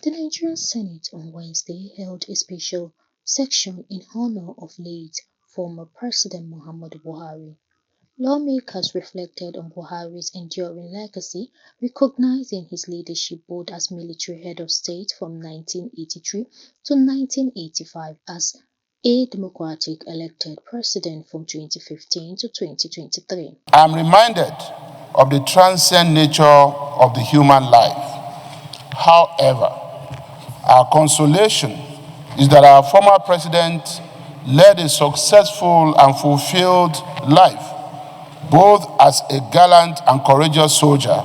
The Nigerian Senate on Wednesday held a special session in honor of late former President Muhammadu Buhari. Lawmakers reflected on Buhari's enduring legacy, recognizing his leadership both as military head of state from 1983 to 1985 as a democratic elected president from 2015 to 2023. I'm reminded of the transcendent nature of the human life. However, our consolation is that our former president led a successful and fulfilled life, both as a gallant and courageous soldier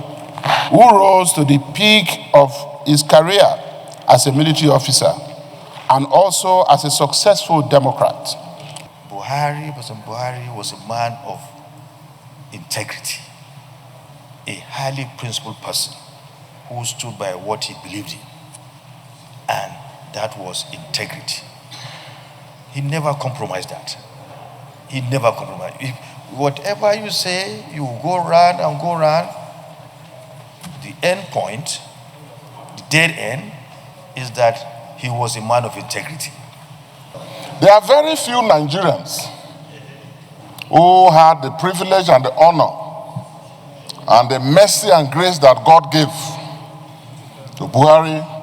who rose to the peak of his career as a military officer and also as a successful Democrat. President Buhari was a man of integrity, a highly principled person who stood by what he believed in, and that was integrity. He never compromised that. He never compromised. If whatever you say, you go round and go round, the end point, the dead end, is that he was a man of integrity. There are very few Nigerians who had the privilege and the honor and the mercy and grace that God gave to Buhari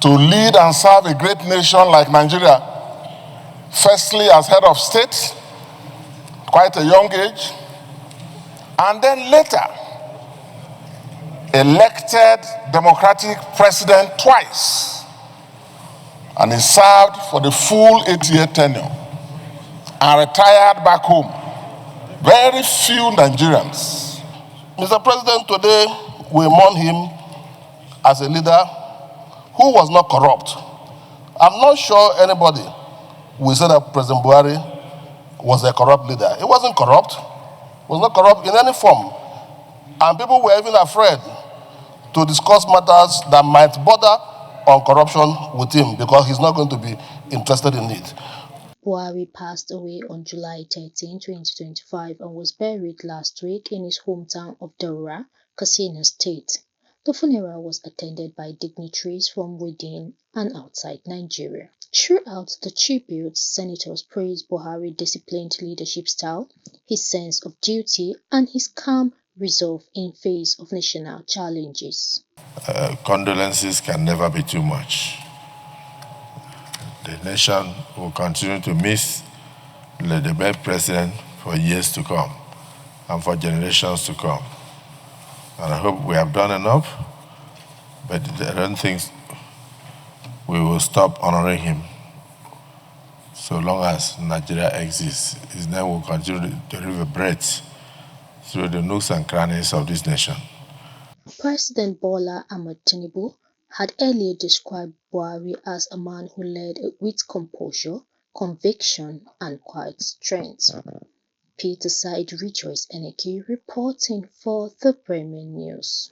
to lead and serve a great nation like Nigeria, firstly as head of state, quite a young age, and then later elected democratic president twice, and he served for the full 8-year tenure and retired back home. Very few Nigerians. Mr. President, today we mourn him as a leader who was not corrupt. I'm not sure anybody will say that President Buhari was a corrupt leader. He wasn't corrupt. He was not corrupt in any form. And people were even afraid to discuss matters that might border on corruption with him because he's not going to be interested in it. Buhari passed away on July 13, 2025 and was buried last week in his hometown of Daura, Katsina State. The funeral was attended by dignitaries from within and outside Nigeria. Throughout the tribute, senators praised Buhari's disciplined leadership style, his sense of duty, and his calm resolve in face of national challenges. Condolences can never be too much. The nation will continue to miss the great president for years to come and for generations to come. And I hope we have done enough, but I don't think we will stop honoring him so long as Nigeria exists. His name will continue to reverberate through the nooks and crannies of this nation. President Bola Ahmed Tinubu had earlier described Buhari as a man who led with composure, conviction, and quiet strength. Peter Side Rejoice Eneki reporting for the Premier News.